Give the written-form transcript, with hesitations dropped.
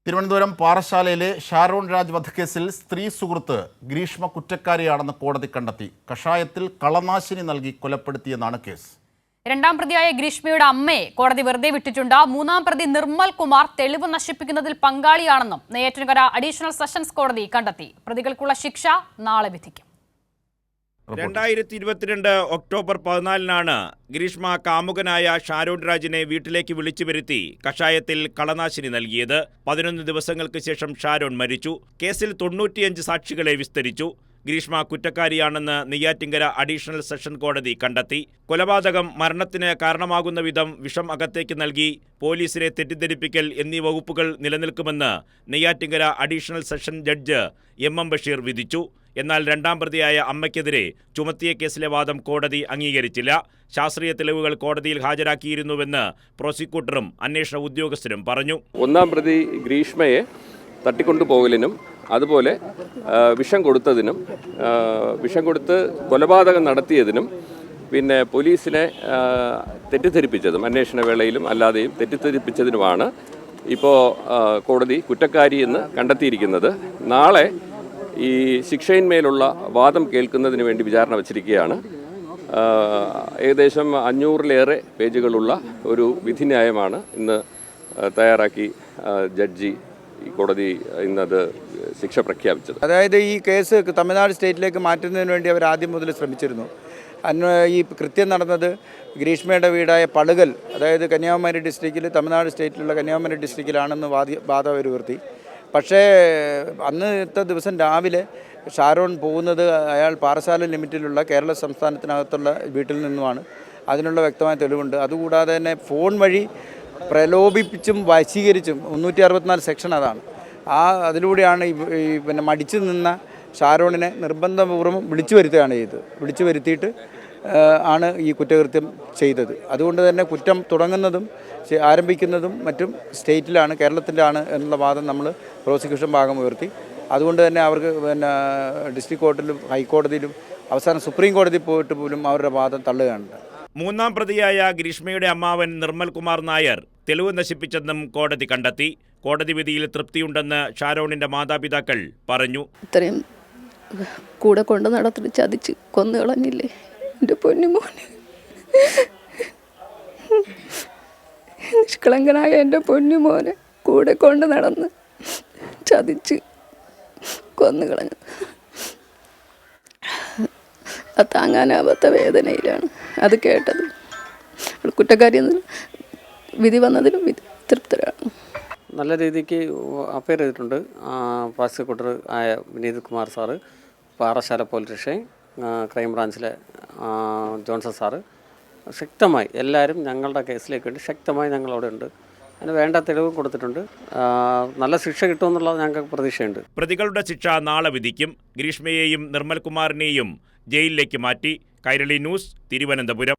തിരുവനന്തപുരം പാറശാലയിലെ ഷാരോൺ രാജ് വധക്കേസിൽ സ്ത്രീ സുഹൃത്ത് ഗ്രീഷ്മ കുറ്റക്കാരിയാണെന്ന് കോടതി കണ്ടെത്തി. കഷായത്തിൽ കളനാശിനി നൽകി കൊലപ്പെടുത്തിയെന്നാണ് കേസ്. രണ്ടാം പ്രതിയായ ഗ്രീഷ്മയുടെ അമ്മയെ കോടതി വെറുതെ വിട്ടിട്ടുണ്ട്. മൂന്നാം പ്രതി നിർമ്മൽ കുമാർ തെളിവ് നശിപ്പിക്കുന്നതിൽ പങ്കാളിയാണെന്നും നെയ്യാറ്റിൻകര അഡീഷണൽ സെഷൻസ് കോടതി കണ്ടെത്തി. പ്രതികൾക്കുള്ള ശിക്ഷ നാളെ വിധിക്കും. 2022 ഒക്ടോബർ 14 ഗ്രീഷ്മ കാമുകനായ ഷാരോൺ രാജിനെ വീട്ടിലേക്ക് വിളിച്ചു വരുത്തി കഷായത്തിൽ കളനാശിനി നൽകിയത്. 11 ദിവസങ്ങൾക്ക് ശേഷം ഷാരോൺ മരിച്ചു. കേസിൽ 95 സാക്ഷികളെ വിസ്തരിച്ചു. ഗ്രീഷ്മ കുറ്റക്കാരിയാണെന്ന് നെയ്യാറ്റിൻകര അഡീഷണൽ സെഷൻ കോടതി കണ്ടെത്തി. കൊലപാതകം മരണത്തിന് കാരണമാകുന്ന വിധം വിഷം അകത്തേക്ക് നൽകി പോലീസിനെ തെറ്റിദ്ധരിപ്പിക്കൽ എന്നീ വകുപ്പുകൾ നിലനിൽക്കുമെന്ന് Neyyattinkara additional session judge M Basheer വിധിച്ചു. എന്നാൽ രണ്ടാം പ്രതിയായ അമ്മയ്ക്കെതിരെ ചുമത്തിയ കേസിലെ വാദം കോടതി അംഗീകരിച്ചില്ല. ശാസ്ത്രീയ തെളിവുകൾ കോടതിയിൽ ഹാജരാക്കിയിരുന്നുവെന്ന് പ്രോസിക്യൂട്ടറും അന്വേഷണ ഉദ്യോഗസ്ഥരും പറഞ്ഞു. ഒന്നാം പ്രതി ഗ്രീഷ്മയെ തട്ടിക്കൊണ്ടുപോകലിനും അതുപോലെ വിഷം കൊടുത്ത് കൊലപാതകം നടത്തിയതിനും പിന്നെ പോലീസിനെ തെറ്റിദ്ധരിപ്പിച്ചതും അന്വേഷണ വേളയിലും അല്ലാതെയും തെറ്റിദ്ധരിപ്പിച്ചതിനുമാണ് ഇപ്പോൾ കോടതി കുറ്റക്കാരി എന്ന് കണ്ടെത്തിയിരിക്കുന്നത്. നാളെ ഈ ശിക്ഷയിന്മേലുള്ള വാദം കേൾക്കുന്നതിന് വേണ്ടി വിചാരണ വച്ചിരിക്കുകയാണ്. ഏകദേശം 500-ലേറെ പേജുകളുള്ള ഒരു വിധിന്യായമാണ് ഇന്ന് തയ്യാറാക്കി ജഡ്ജി ഈ കോടതി ഇന്നത് ശിക്ഷ പ്രഖ്യാപിച്ചത്. അതായത് ഈ കേസ് തമിഴ്നാട് സ്റ്റേറ്റിലേക്ക് മാറ്റുന്നതിന് വേണ്ടി അവർ ആദ്യം മുതൽ ശ്രമിച്ചിരുന്നു. ഈ കൃത്യം നടന്നത് ഗ്രീഷ്മയുടെ വീടായ പളുകൽ, അതായത് കന്യാകുമാരി ഡിസ്ട്രിക്റ്റിൽ, തമിഴ്നാട് സ്റ്റേറ്റിലുള്ള കന്യാകുമാരി ഡിസ്ട്രിക്റ്റിലാണെന്ന് വാദം അവർ ഉയർത്തി. പക്ഷേ അന്നത്തെ ദിവസം രാവിലെ ഷാരോൺ പോകുന്നത് അയാൾ പാറശാല ലിമിറ്റിലുള്ള കേരള സംസ്ഥാനത്തിനകത്തുള്ള വീട്ടിൽ നിന്നുമാണ്. അതിനുള്ള വ്യക്തമായ തെളിവുണ്ട്. അതുകൂടാതെ തന്നെ ഫോൺ വഴി പ്രലോഭിപ്പിച്ചും വശീകരിച്ചും 364 സെക്ഷൻ അതാണ്. അതിലൂടെയാണ് പിന്നെ മടിച്ചു നിന്ന ഷാരോണിനെ നിർബന്ധപൂർവ്വം വിളിച്ചു വരുത്തിയിട്ട് ആണ് ഈ കുറ്റകൃത്യം ചെയ്തത്. അതുകൊണ്ട് തന്നെ കുറ്റം തുടങ്ങുന്നതും ആരംഭിക്കുന്നതും മറ്റും സ്റ്റേറ്റിലാണ്, കേരളത്തിലാണ് എന്നുള്ള വാദം നമ്മൾ പ്രോസിക്യൂഷൻ ഭാഗം ഉയർത്തി. അതുകൊണ്ട് തന്നെ അവർക്ക് പിന്നെ ഡിസ്ട്രിക്ട് കോർട്ടിലും ഹൈക്കോടതിയിലും അവസാനം സുപ്രീം കോടതി പോയിട്ട് പോലും അവരുടെ വാദം തള്ളുകയാണ്. മൂന്നാം പ്രതിയായ ഗ്രീഷ്മയുടെ അമ്മാവൻ നിർമ്മൽ കുമാർ നായർ തെളിവ് നശിപ്പിച്ചെന്നും കോടതി കണ്ടെത്തി. കോടതി വിധിയിൽ തൃപ്തിയുണ്ടെന്ന് ഷാരോണിന്റെ മാതാപിതാക്കൾ പറഞ്ഞു. ഇത്രയും കൂടെ കൊണ്ട് നടത്തി ചതിച്ച് കൊന്നു കളഞ്ഞില്ലേ എൻ്റെ പൊന്നുമോനെ. നിഷ്കളങ്കനായ എൻ്റെ പൊന്നുമോനെ കൂടെ കൊണ്ട് നടന്ന് ചതിച്ച് കൊന്നു കളഞ്ഞു. അത് താങ്ങാനാവാത്ത വേദനയിലാണ് അത് കേട്ടത്. കുറ്റക്കാരി വിധി വന്നതിലും തൃപ്തരാണ്. നല്ല രീതിക്ക് അപ്പയർ ചെയ്തിട്ടുണ്ട്. പ്രോസിക്യൂട്ടർ ആയ വിനീത് കുമാർ സാറ്, പാറശാല പോലീസ് സ്റ്റേഷൻ ക്രൈംബ്രാഞ്ചിലെ ജോൺസൺ സാറ് ശക്തമായി എല്ലാവരും ഞങ്ങളുടെ കേസിലേക്ക് വേണ്ടി ശക്തമായി ഞങ്ങളവിടെ ഉണ്ട്. അതിന് വേണ്ട തെളിവ് കൊടുത്തിട്ടുണ്ട്. നല്ല ശിക്ഷ കിട്ടുമെന്നുള്ളത് ഞങ്ങൾക്ക് പ്രതീക്ഷയുണ്ട്. പ്രതികളുടെ ശിക്ഷ നാളെ വിധിക്കും. ഗ്രീഷ്മയെയും നിർമ്മൽ കുമാറിനെയും ജയിലിലേക്ക് മാറ്റി. കൈരളി ന്യൂസ്, തിരുവനന്തപുരം.